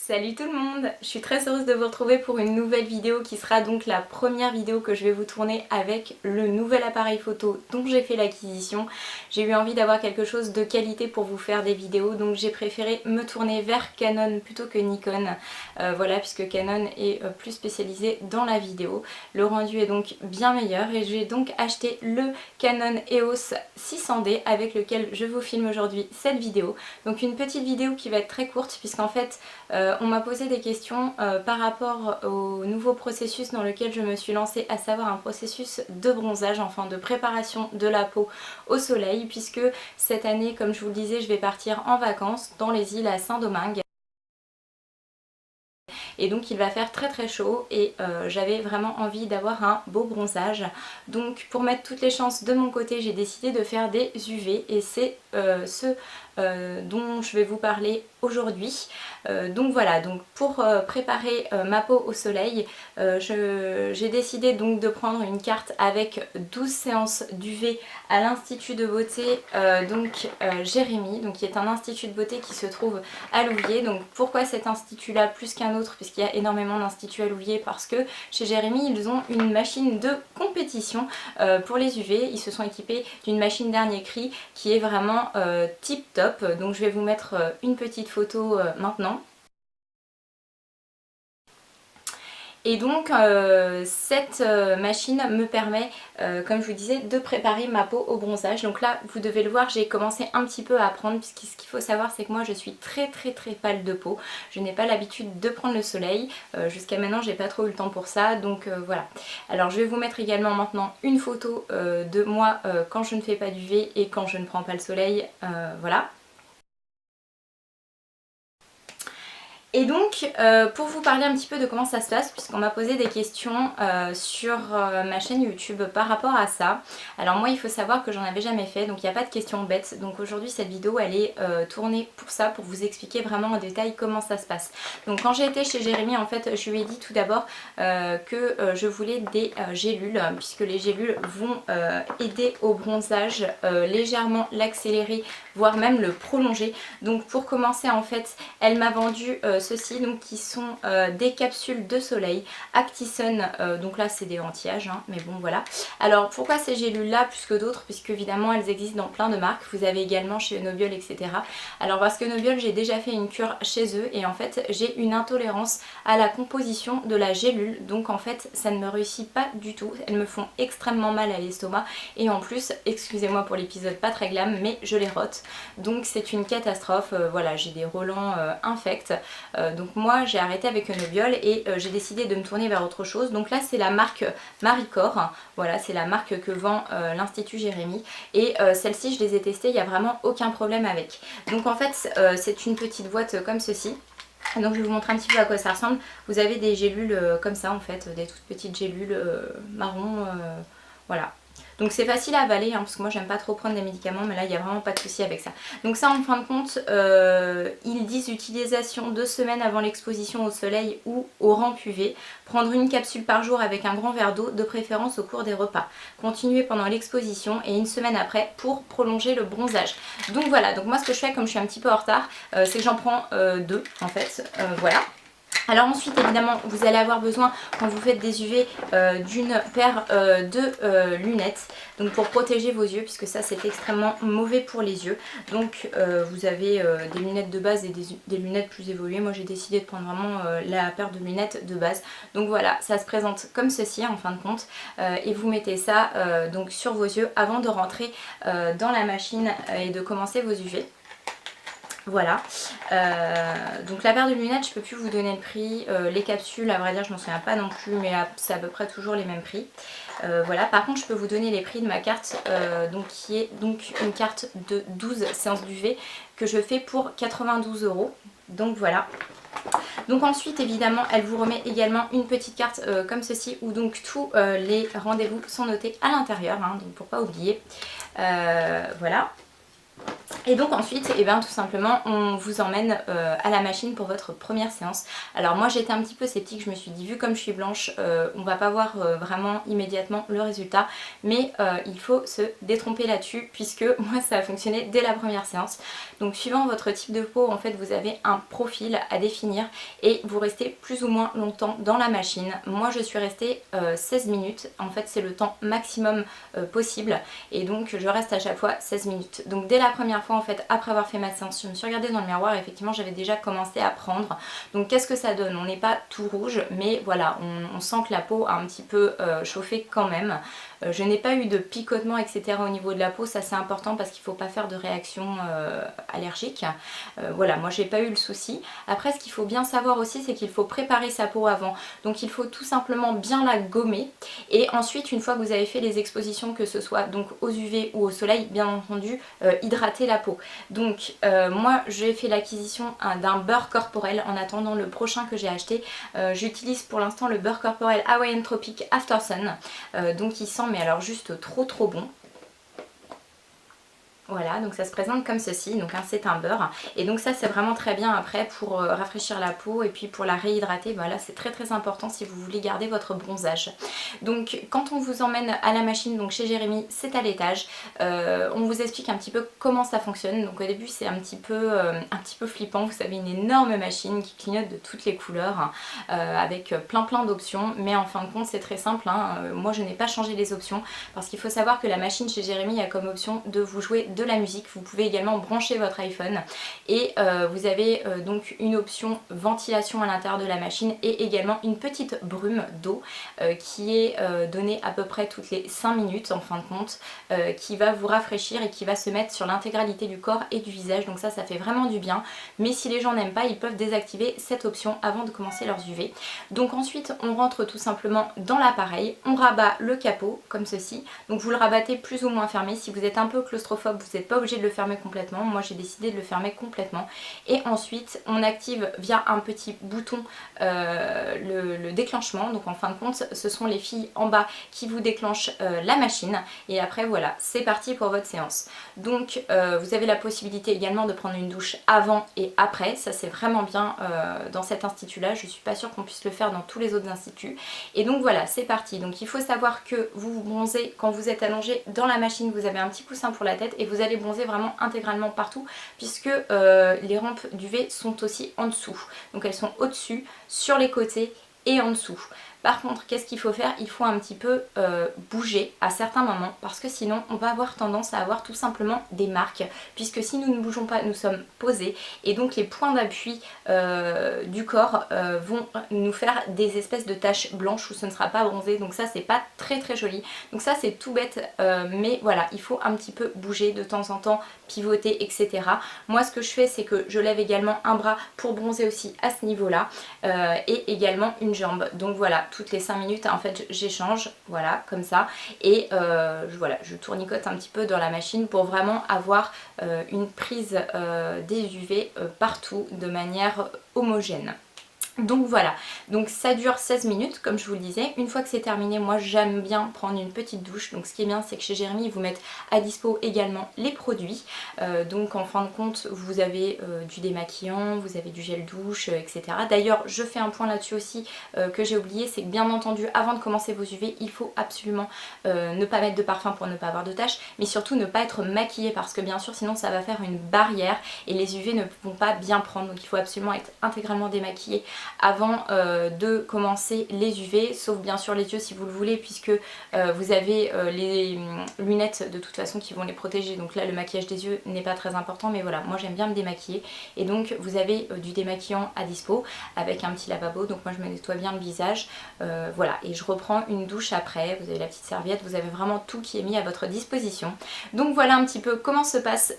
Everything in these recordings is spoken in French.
Salut tout le monde, je suis très heureuse de vous retrouver pour une nouvelle vidéo qui sera donc la première vidéo que je vais vous tourner avec le nouvel appareil photo dont j'ai fait l'acquisition. J'ai eu envie d'avoir quelque chose de qualité pour vous faire des vidéos, donc j'ai préféré me tourner vers Canon plutôt que Nikon. Voilà, puisque Canon est plus spécialisé dans la vidéo. Le rendu est donc bien meilleur et j'ai donc acheté le Canon EOS 600D avec lequel je vous filme aujourd'hui cette vidéo. Donc une petite vidéo qui va être très courte puisqu'en fait on m'a posé des questions par rapport au nouveau processus dans lequel je me suis lancée, à savoir un processus de bronzage, enfin de préparation de la peau au soleil, puisque cette année, comme je vous le disais, je vais partir en vacances dans les îles à Saint-Domingue. Et donc il va faire très très chaud et j'avais vraiment envie d'avoir un beau bronzage. Donc pour mettre toutes les chances de mon côté, j'ai décidé de faire des UV et c'est ce dont je vais vous parler aujourd'hui. Donc voilà, donc pour préparer ma peau au soleil, j'ai décidé donc de prendre une carte avec 12 séances d'UV à l'Institut de beauté Jérémy, donc qui est un institut de beauté qui se trouve à Louviers. Donc pourquoi cet institut là plus qu'un autre, puisqu'il y a énormément d'instituts à Louviers? Parce que chez Jérémy ils ont une machine de compétition pour les UV. Ils se sont équipés d'une machine dernier cri qui est vraiment tip top. Donc je vais vous mettre une petite photo maintenant. Et donc cette machine me permet, comme je vous disais, de préparer ma peau au bronzage. Donc là, vous devez le voir, j'ai commencé un petit peu à apprendre, puisque ce qu'il faut savoir, c'est que moi je suis très pâle de peau. Je n'ai pas l'habitude de prendre le soleil. Jusqu'à maintenant, j'ai pas trop eu le temps pour ça, donc voilà. Alors je vais vous mettre également maintenant une photo de moi quand je ne fais pas d'UV et quand je ne prends pas le soleil, voilà. Et donc pour vous parler un petit peu de comment ça se passe, puisqu'on m'a posé des questions sur ma chaîne YouTube par rapport à ça. Alors moi il faut savoir que j'en avais jamais fait, donc il n'y a pas de questions bêtes. Donc aujourd'hui cette vidéo elle est tournée pour ça, pour vous expliquer vraiment en détail comment ça se passe. Donc quand j'ai été chez Jérémy, en fait je lui ai dit tout d'abord que je voulais des gélules, puisque les gélules vont aider au bronzage, légèrement l'accélérer, voire même le prolonger. Donc pour commencer, en fait elle m'a vendu ceci, donc qui sont des capsules de soleil Actisun, donc là c'est des anti-âge, hein, mais bon voilà. Alors pourquoi ces gélules là plus que d'autres, puisque évidemment elles existent dans plein de marques, vous avez également chez Nobiol, etc. Alors parce que Nobiol, j'ai déjà fait une cure chez eux et en fait j'ai une intolérance à la composition de la gélule, donc en fait ça ne me réussit pas du tout, elles me font extrêmement mal à l'estomac et en plus, excusez-moi pour l'épisode pas très glam, mais je les rote, donc c'est une catastrophe. Voilà, j'ai des relents infects. Donc moi j'ai arrêté avec Nobiol et j'ai décidé de me tourner vers autre chose. Donc là c'est la marque Maricor, voilà, c'est la marque que vend l'Institut Jérémy et celle-ci je les ai testées, il n'y a vraiment aucun problème avec. Donc en fait c'est une petite boîte comme ceci. Donc je vais vous montrer un petit peu à quoi ça ressemble. Vous avez des gélules comme ça en fait, des toutes petites gélules marron, voilà. Donc c'est facile à avaler, hein, parce que moi j'aime pas trop prendre des médicaments, mais là il n'y a vraiment pas de souci avec ça. Donc ça en fin de compte, ils disent utilisation 2 semaines avant l'exposition au soleil ou aux rampes UV. Prendre une capsule par jour avec un grand verre d'eau, de préférence au cours des repas. Continuer pendant l'exposition et une semaine après pour prolonger le bronzage. Donc voilà, donc moi ce que je fais comme je suis un petit peu en retard, c'est que j'en prends 2 en fait, voilà. Alors ensuite évidemment vous allez avoir besoin quand vous faites des UV d'une paire de lunettes, donc pour protéger vos yeux, puisque ça c'est extrêmement mauvais pour les yeux. Donc vous avez des lunettes de base et des lunettes plus évoluées. Moi j'ai décidé de prendre vraiment la paire de lunettes de base. Donc voilà, ça se présente comme ceci en fin de compte et vous mettez ça donc sur vos yeux avant de rentrer dans la machine et de commencer vos UV. Voilà, donc la paire de lunettes je peux plus vous donner le prix, les capsules à vrai dire je m'en souviens pas non plus, mais c'est à peu près toujours les mêmes prix. Voilà, par contre je peux vous donner les prix de ma carte, donc qui est donc une carte de 12 séances d'UV que je fais pour 92 €, donc voilà. Donc ensuite évidemment elle vous remet également une petite carte comme ceci où donc tous les rendez-vous sont notés à l'intérieur, hein, donc pour pas oublier, voilà. Et donc ensuite, et bien tout simplement, on vous emmène à la machine pour votre première séance. Alors moi j'étais un petit peu sceptique, je me suis dit vu comme je suis blanche, on va pas voir vraiment immédiatement le résultat. Mais il faut se détromper là-dessus puisque moi ça a fonctionné dès la première séance. Donc suivant votre type de peau, en fait vous avez un profil à définir et vous restez plus ou moins longtemps dans la machine. Moi je suis restée 16 minutes, en fait c'est le temps maximum possible et donc je reste à chaque fois 16 minutes. Donc dès la première fois en fait après avoir fait ma séance je me suis regardée dans le miroir et effectivement j'avais déjà commencé à prendre. Donc qu'est-ce que ça donne? On n'est pas tout rouge mais voilà on sent que la peau a un petit peu chauffé quand même. Je n'ai pas eu de picotement etc au niveau de la peau, ça c'est important parce qu'il ne faut pas faire de réaction allergique. Voilà, moi j'ai pas eu le souci. Après ce qu'il faut bien savoir aussi c'est qu'il faut préparer sa peau avant. Donc il faut tout simplement bien la gommer et ensuite une fois que vous avez fait les expositions que ce soit donc aux UV ou au soleil bien entendu hydrater la peau. Donc moi j'ai fait l'acquisition d'un beurre corporel en attendant le prochain que j'ai acheté. J'utilise pour l'instant le beurre corporel Hawaiian Tropic After Sun. Donc il sent mais alors juste trop bon. Voilà, donc ça se présente comme ceci, donc hein, c'est un beurre et donc ça c'est vraiment très bien après pour rafraîchir la peau et puis pour la réhydrater, voilà c'est très important si vous voulez garder votre bronzage. Donc quand on vous emmène à la machine, donc chez Jérémy, c'est à l'étage, on vous explique un petit peu comment ça fonctionne. Donc au début c'est un petit peu flippant, vous savez une énorme machine qui clignote de toutes les couleurs avec plein d'options, mais en fin de compte c'est très simple, hein. Moi je n'ai pas changé les options parce qu'il faut savoir que la machine chez Jérémy a comme option de vous jouer de la musique. Vous pouvez également brancher votre iPhone et vous avez donc une option ventilation à l'intérieur de la machine et également une petite brume d'eau qui est donnée à peu près toutes les 5 minutes en fin de compte, qui va vous rafraîchir et qui va se mettre sur l'intégralité du corps et du visage. Donc ça fait vraiment du bien, mais si les gens n'aiment pas ils peuvent désactiver cette option avant de commencer leurs UV. Donc ensuite on rentre tout simplement dans l'appareil, on rabat le capot comme ceci, donc vous le rabattez plus ou moins fermé. Si vous êtes un peu claustrophobe vous n'êtes pas obligé de le fermer complètement, moi j'ai décidé de le fermer complètement et ensuite on active via un petit bouton le déclenchement. Donc en fin de compte ce sont les filles en bas qui vous déclenchent la machine et après voilà c'est parti pour votre séance. Donc vous avez la possibilité également de prendre une douche avant et après, ça c'est vraiment bien dans cet institut là, je suis pas sûre qu'on puisse le faire dans tous les autres instituts et donc voilà c'est parti. Donc il faut savoir que vous vous bronzez quand vous êtes allongé dans la machine, vous avez un petit coussin pour la tête et vous allez bronzer vraiment intégralement partout puisque les rampes d'UV sont aussi en dessous, donc elles sont au-dessus, sur les côtés et en dessous. Par contre, qu'est-ce qu'il faut faire? Il faut un petit peu bouger à certains moments parce que sinon on va avoir tendance à avoir tout simplement des marques puisque si nous ne bougeons pas, nous sommes posés et donc les points d'appui du corps vont nous faire des espèces de taches blanches où ce ne sera pas bronzé, donc ça c'est pas très joli. Donc ça c'est tout bête mais voilà, il faut un petit peu bouger de temps en temps, pivoter etc. Moi ce que je fais c'est que je lève également un bras pour bronzer aussi à ce niveau là et également une jambe. Donc voilà, toutes les 5 minutes en fait j'échange, voilà comme ça et voilà, je tournicote un petit peu dans la machine pour vraiment avoir une prise des UV partout de manière homogène. Donc voilà, donc ça dure 16 minutes comme je vous le disais. Une fois que c'est terminé, moi j'aime bien prendre une petite douche. Donc ce qui est bien c'est que chez Jérémy ils vous mettent à dispo également les produits. Donc en fin de compte vous avez du démaquillant, vous avez du gel douche etc. D'ailleurs je fais un point là-dessus aussi que j'ai oublié, c'est que bien entendu avant de commencer vos UV il faut absolument ne pas mettre de parfum pour ne pas avoir de taches, mais surtout ne pas être maquillé parce que bien sûr sinon ça va faire une barrière et les UV ne vont pas bien prendre. Donc il faut absolument être intégralement démaquillé avant de commencer les UV, sauf bien sûr les yeux si vous le voulez puisque vous avez les lunettes de toute façon qui vont les protéger, donc là le maquillage des yeux n'est pas très important, mais voilà moi j'aime bien me démaquiller et donc vous avez du démaquillant à dispo avec un petit lavabo, donc moi je me nettoie bien le visage, voilà, et je reprends une douche après, vous avez la petite serviette, vous avez vraiment tout qui est mis à votre disposition. Donc voilà un petit peu comment se passent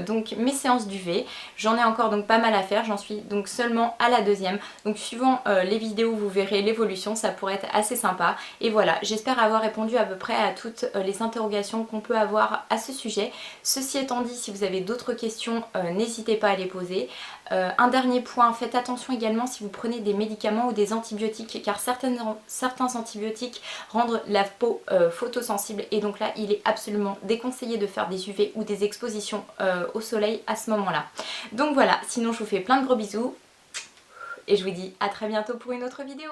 donc mes séances d'UV. J'en ai encore donc pas mal à faire, j'en suis donc seulement à la deuxième. Donc suivant les vidéos vous verrez l'évolution, ça pourrait être assez sympa. Et voilà, j'espère avoir répondu à peu près à toutes les interrogations qu'on peut avoir à ce sujet. Ceci étant dit, si vous avez d'autres questions, n'hésitez pas à les poser. Un dernier point, faites attention également si vous prenez des médicaments ou des antibiotiques, car certains antibiotiques rendent la peau photosensible, et donc là il est absolument déconseillé de faire des UV ou des expositions au soleil à ce moment-là. Donc voilà, sinon je vous fais plein de gros bisous et je vous dis à très bientôt pour une autre vidéo.